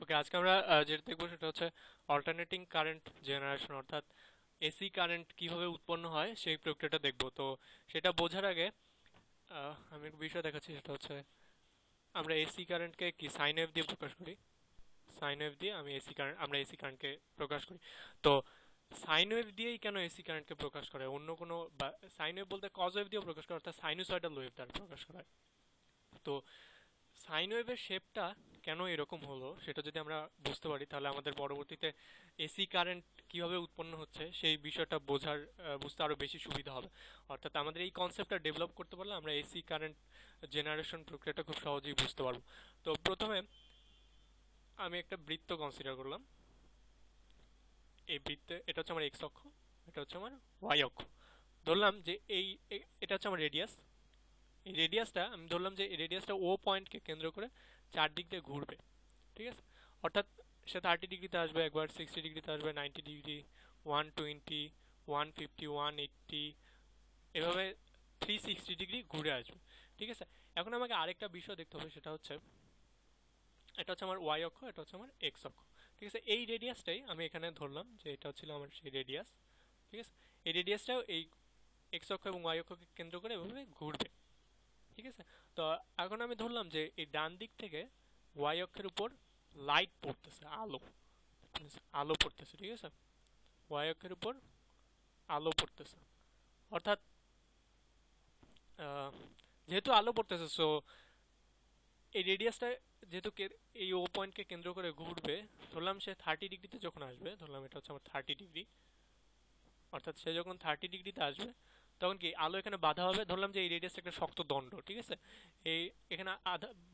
ওকে, আজকে আমরা যেটা দেখবো সেটা হচ্ছে অল্টারনেটিং কারেন্ট জেনারেশন, অর্থাৎ এসি কারেন্ট কিভাবে উৎপন্ন হয় সেই প্রক্রিয়াটা দেখবো। তো সেটা বোঝার আগে আমি একটা বিষয় দেখাচ্ছি, সেটা হচ্ছে আমরা এসি কারেন্টকে কি সাইন ওয়েভ দিয়ে প্রকাশ করি। সাইন ওয়েভ দিয়ে আমরা এসি কারেন্টকে প্রকাশ করি। তো সাইন ওয়েভ দিয়েই কেন এসি কারেন্টকে প্রকাশ করে, অন্য কোনো সাইন ওয়েভ বলতে কজ ওয়েভ দিয়েও প্রকাশ করে, অর্থাৎ সাইনুসয়েডাল ওয়েভ দ্বারা প্রকাশ করা হয়। তো সাইন ওয়েভের শেপটা কেন এরকম হলো সেটা যদি আমরা বুঝতে পারি, তাহলে আমাদের পরবর্তীতে এসি কারেন্ট কিভাবে উৎপন্ন হচ্ছে সেই বিষয়টা বুঝতে আরো বেশি সুবিধা হবে। অর্থাৎ আমাদের এই কনসেপ্টটা ডেভেলপ করতে পারলে আমরা এসি কারেন্ট জেনারেশন প্রক্রিয়াটা খুব সহজেই বুঝতে পারবো। তো প্রথমে আমি একটা বৃত্ত কনসিডার করলাম। এই বৃত্তে এটা হচ্ছে আমার এক্স অক্ষ, এটা হচ্ছে আমার ওয়াই অক্ষ। ধরলাম যে এটা হচ্ছে আমার রেডিয়াস। এই রেডিয়াসটা আমি ধরলাম যে এই রেডিয়াসটা ও পয়েন্টকে কেন্দ্র করে চারদিক দিয়ে ঘুরবে। ঠিক আছে, অর্থাৎ সে 30 ডিগ্রিতে আসবে, একবার 60 ডিগ্রিতে আসবে, 90 ডিগ্রি, 120, 150, 180, এভাবে 360 ডিগ্রি ঘুরে আসবে। ঠিক আছে, এখন আমাকে আরেকটা বিষয় দেখতে হবে, সেটা হচ্ছে এটা হচ্ছে আমার ওয়াই অক্ষ, এটা হচ্ছে আমার এক্স অক্ষ। ঠিক আছে, এই রেডিয়াসটাই আমি এখানে ধরলাম যে এটা হচ্ছিল আমার সেই রেডিয়াস। ঠিক আছে, এই রেডিয়াসটাও এই এক্স অক্ষ এবং ওয়াই অক্ষকে কেন্দ্র করে এভাবে ঘুরবে। ঠিক আছে, তো এখন আমি ধরলাম যে এই ডান দিক থেকে ওয়াই অক্ষের উপর লাইট পড়তেছে, আলো, আলো পড়তেছে। ঠিক আছে, ওয়াই অক্ষের উপর আলো পড়তেছে, অর্থাৎ আহ, যেহেতু আলো পড়তেছে, সো এই রেডিয়াসটা যেহেতু এই ও পয়েন্টকে কেন্দ্র করে ঘুরবে, ধরলাম সে 30 ডিগ্রিতে যখন আসবে, ধরলাম এটা হচ্ছে আমার 30 ডিগ্রি, অর্থাৎ সে যখন 30 ডিগ্রিতে আসবে তখন কি আলো এখানে বাধা হবে। ধরলাম যে এই রেডিয়াসটা একটা শক্ত দণ্ড। ঠিক আছে, এই এখানে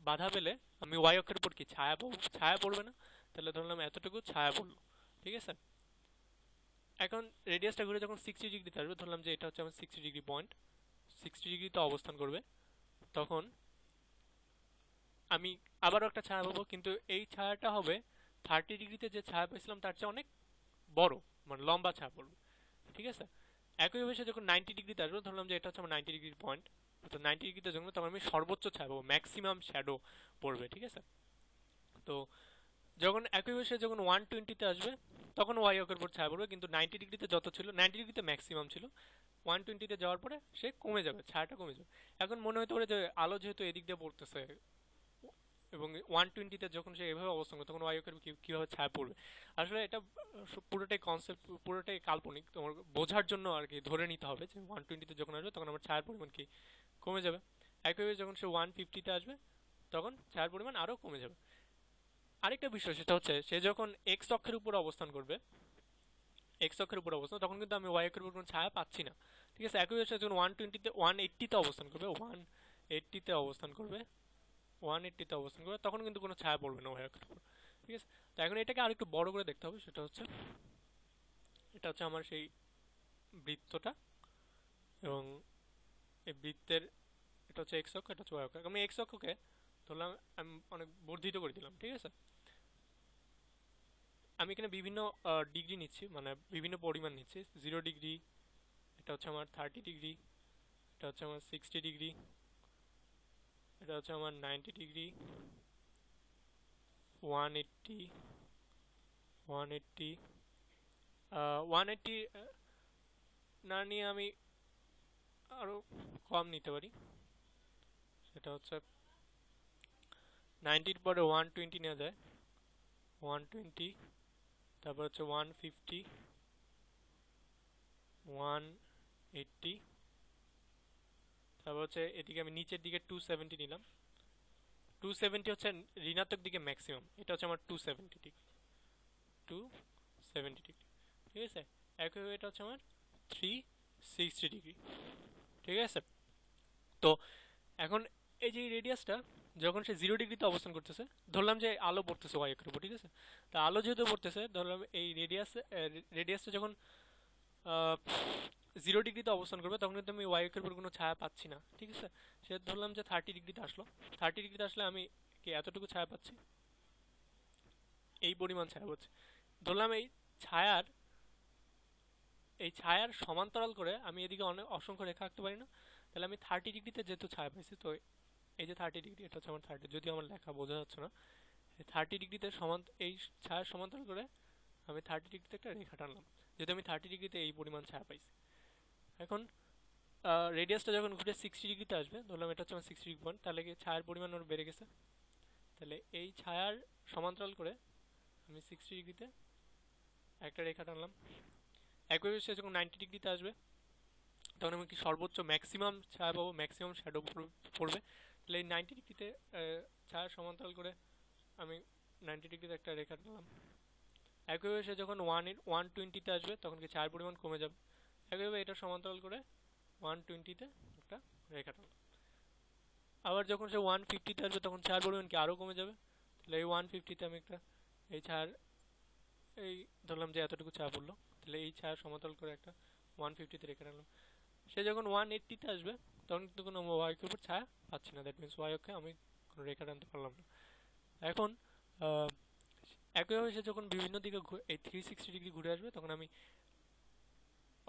বাধা পেলে আমি ওয়াই অক্ষের উপর কি ছায়া পাবো, ছায়া পড়বে না। তাহলে ধরলাম এতটুকু ছায়া পড়লো। ঠিক আছে, এখন রেডিয়াসটা ঘুরে যখন 60 ডিগ্রিতে আসবে, ধরলাম যে এটা হচ্ছে আমার 60 ডিগ্রি পয়েন্ট, 60 ডিগ্রিতে অবস্থান করবে, তখন আমি আবারও একটা ছায়া পাবো, কিন্তু এই ছায়াটা হবে 30 ডিগ্রিতে যে ছায়া পেয়েছিলাম তার চেয়ে অনেক বড়, মানে লম্বা ছায়া পড়বে। ঠিক আছে, একইভাবে সে যখন 90 ডিগ্রিতে আসবে, ধরলাম যে এটা হচ্ছে আমার 90 ডিগ্রি পয়েন্ট, তো 90 ডিগ্রিতে যখন, তখন আমি সর্বোচ্চ ছায়া পাবো, ম্যাক্সিমাম শ্যাডো পড়বে। ঠিক আছে, তো যখন একইভাবে সে যখন 120তে আসবে, তখন ওয়াই অক্ষের উপর ছায়া পড়বে, কিন্তু 90 ডিগ্রিতে যত ছিল, 90 ডিগ্রিতে ম্যাক্সিমাম ছিল, 120তে যাওয়ার পরে সে কমে যাবে, ছায়াটা কমে যাবে। এখন মনে হতে পারে যে আলো যেহেতু এদিক দিয়ে পড়তেছে এবং 120তে যখন সে এভাবে অবস্থান করে, তখন ওয়াই অক্ষের কিভাবে ছায়া পড়বে। আসলে এটা পুরোটাই কনসেপ্ট, পুরোটাই কাল্পনিক, তোমার বোঝার জন্য আর কি ধরে নিতে হবে যে 120তে যখন আসবে তখন আমার ছায়ার পরিমাণ কি কমে যাবে। একইভাবে যখন সে 150তে আসবে তখন ছায়ার পরিমাণ আরো কমে যাবে। আরেকটা বিষয় সেটা হচ্ছে সে যখন এক্স অক্ষের উপর অবস্থান করবে, এক্স অক্ষের উপর অবস্থান, তখন কিন্তু আমি ওয়াই অক্ষের উপর কোনো ছায়া পাচ্ছি না। ঠিক আছে, একইভাবে সে যখন 180তে অবস্থান করবে, 180তে অবস্থান করবে, 180তে অবস্থান করবে, তখন কিন্তু কোনো ছায়া পড়বে না ওয়াই অক্ষের উপর। ঠিক আছে, তো এখন এটাকে আরেকটু বড় করে দেখতে হবে, সেটা হচ্ছে এটা হচ্ছে আমার সেই বৃত্তটা, এবং এই বৃত্তের এটা হচ্ছে এক্স অক্ষ, এটা হচ্ছে ওয়াই অক্ষ। আমি এক্স অক্ষকে ধরলাম, আমি অনেক বর্ধিত করে দিলাম। ঠিক আছে, আমি এখানে বিভিন্ন ডিগ্রি নিচ্ছি, মানে বিভিন্ন পরিমাণ নিচ্ছি। 0 ডিগ্রি, এটা হচ্ছে আমার 30 ডিগ্রি, এটা হচ্ছে আমার 60 ডিগ্রি, এটা হচ্ছে আমার 90 ডিগ্রি, 180, 180, 180 না নিয়ে আমি আরো কম নিতে পারি, সেটা হচ্ছে 90-র পরে 120 নেওয়া যায়, 120, তারপর হচ্ছে 150, 180, তারপর হচ্ছে এদিকে আমি নিচের দিকে 270 নিলাম। 270 হচ্ছে ঋণাত্মক দিকে ম্যাক্সিমাম, এটা হচ্ছে আমার 270 ডিগ্রি, 270 ডিগ্রি। ঠিক আছে, একইভাবে এটা হচ্ছে আমার 360 ডিগ্রি। ঠিক আছে, তো এখন এই যে রেডিয়াসটা যখন সে 0 ডিগ্রিতে অবস্থান করতেছে, ধরলাম যে আলো পড়তেছে ওয়াই অক্ষের উপর। ঠিক আছে, তা আলো যেহেতু পড়তেছে, ধরলাম এই রেডিয়াসটা যখন 0 ডিগ্রিতে অবস্থান করবে, তখন কিন্তু আমি ওয়াই অক্ষের উপর কোনো ছায়া পাচ্ছি না। ঠিক আছে, সে ধরলাম যে 30 ডিগ্রিতে আসলো, 30 ডিগ্রিতে আসলে আমি কি এতটুকু ছায়া পাচ্ছি, এই পরিমাণ ছায়া পাচ্ছি। ধরলাম ছায়ার এই ছায়ার সমান্তরাল করে আমি এদিকে অনেক অসংখ্য রেখা আঁকতে পারি না। তাহলে আমি 30 ডিগ্রিতে যেহেতু ছায়া পাইছি, তো এই যে 30 ডিগ্রি, এটা হচ্ছে আমার 30, যদিও আমার লেখা বোঝা যাচ্ছে না। 30 ডিগ্রিতে এই ছায়ার সমান্তরাল করে আমি 30 ডিগ্রিতে একটা রেখা টানলাম, যেহেতু আমি 30 ডিগ্রিতে এই পরিমাণ ছায়া পাইছি। এখন রেডিয়াসটা যখন ঘুরে 60 ডিগ্রিতে আসবে, ধরলাম এটা হচ্ছে আমার 60 ডিগ্রি পয়েন্ট, তাহলে কি ছায়ার পরিমাণ ওর বেড়ে গেছে। তাহলে এই ছায়ার সমান্তরাল করে আমি 60 ডিগ্রিতে একটা রেখা টানলাম। একইভাবে সে যখন 90 ডিগ্রিতে আসবে, তখন আমি কি সর্বোচ্চ ম্যাক্সিমাম ছায়া পাবো, ম্যাক্সিমাম শ্যাডো পড়বে। তাহলে এই 90 ডিগ্রিতে ছায়ার সমান্তরাল করে আমি 90 ডিগ্রিতে একটা রেখা টানলাম। একইভাবে সে যখন 120তে আসবে, তখন কি ছায়ার পরিমাণ কমে যাবে। একইভাবে এটা সমান্তরাল করে 120তে একটা রেখা টানলাম। আবার যখন সে 150তে আসবে, তখন ছায়ার পরিমাণ কি আরও কমে যাবে। তাহলে এই 150তে আমি একটা এই ছায়ার এই ধরলাম যে এতটুকু ছায়া পড়লো, তাহলে এই ছায়ার সমান্তরাল করে একটা 150তে রেখে টানলাম। সে যখন 180তে আসবে, তখন কিন্তু কোনো ওয়াই অক্ষের উপর ছায়া পাচ্ছি না, দ্যাট মিনস ওয়াই অক্ষে আমি কোনো রেখা টানতে পারলাম না। এখন একইভাবে সে যখন বিভিন্ন দিকে এই 360 ডিগ্রি ঘুরে আসবে, তখন আমি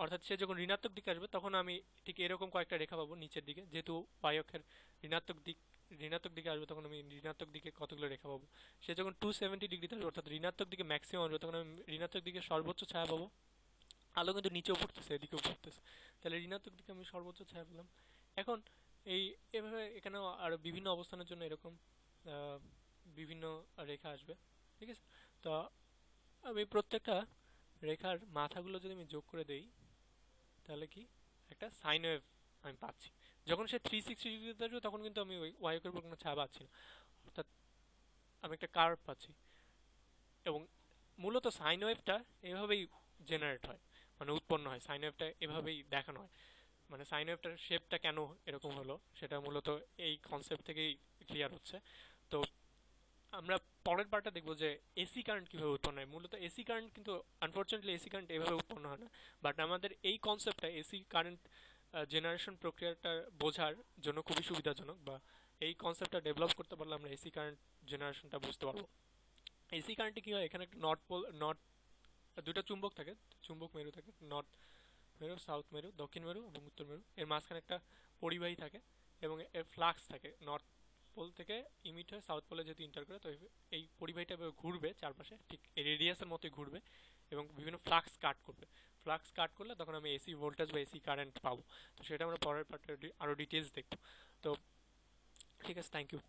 অর্থাৎ সে যখন ঋণাত্মক দিকে আসবে, তখন আমি ঠিক এরকম কয়েকটা রেখা পাবো নিচের দিকে, যেহেতু ওয়াই অক্ষের ঋণাত্মক দিকে আসবে, তখন আমি ঋণাত্মক দিকে কতগুলো রেখা পাবো। সে যখন 270 ডিগ্রিতে আসবে, অর্থাৎ ঋণাত্মক দিকে ম্যাক্সিমাম আসবে, তখন আমি ঋণাত্মক দিকে সর্বোচ্চ ছায়া পাবো। আলো কিন্তু নিচেও পড়তেছে, এদিকেও পড়তেছে, তাহলে ঋণাত্মক দিকে আমি সর্বোচ্চ ছায়া পেলাম। এখন এই এভাবে এখানেও আরো বিভিন্ন অবস্থানের জন্য এরকম বিভিন্ন রেখা আসবে, ঠিক আছে। তো আমি প্রত্যেকটা রেখার মাথাগুলো যদি আমি যোগ করে দেই, তাহলে কি একটা সাইন ওয়েভ আমি পাচ্ছি। যখন সে 360 ডিগ্রিতে আসবে, তখন কিন্তু আমি ওই ওয়াই অক্ষের উপর কোনো ছায়া পাচ্ছি না, অর্থাৎ আমি একটা কার্ভ পাচ্ছি। এবং মূলত সাইন ওয়েভটা এভাবেই জেনারেট হয়, মানে উৎপন্ন হয়, সাইন ওয়েভটা এভাবেই দেখানো হয়। মানে সাইন ওয়েভটার শেপটা কেন এরকম হলো, সেটা মূলত এই কনসেপ্ট থেকেই ক্লিয়ার হচ্ছে। তো আমরা পরের পার্টটা দেখবো যে এসি কারেন্ট কিভাবে উৎপন্ন হয়। মূলত এসি কারেন্ট কিন্তু আনফরচুনেটলি এসি কারেন্ট এভাবে উৎপন্ন হয় না, বাট আমাদের এই কনসেপ্টটা এসি কারেন্ট জেনারেশন প্রক্রিয়াটা বোঝার জন্য খুবই সুবিধাজনক, বা এই কনসেপ্টটা ডেভেলপ করতে পারলে আমরা এসি কারেন্ট জেনারেশনটা বুঝতে পারবো। এসি কারেন্টে কি হয়, এখানে একটা নর্থ দুটো চুম্বক থাকে, চুম্বক মেরু থাকে, নর্থ মেরু, সাউথ মেরু, দক্ষিণ মেরু এবং উত্তর মেরু। এর মাঝখানে একটা পরিবাহী থাকে এবং এর ফ্লাক্স থাকে, নর্থ পোল থেকে ইমিট হয়ে সাউথ পোলে যেহেতু ইন্টার করে, তো এই পরিবাহীটা এভাবে ঘুরবে চারপাশে, ঠিক রেডিয়াসের মতোই ঘুরবে এবং বিভিন্ন ফ্লাক্স কাট করবে। ফ্লাক্স কাট করলে তখন আমি এসি ভোল্টেজ বা এসি কারেন্ট পাবো। তো সেটা আমরা পরের পার্টে আরো ডিটেলস দেখবো। তো ঠিক আছে, থ্যাংক ইউ।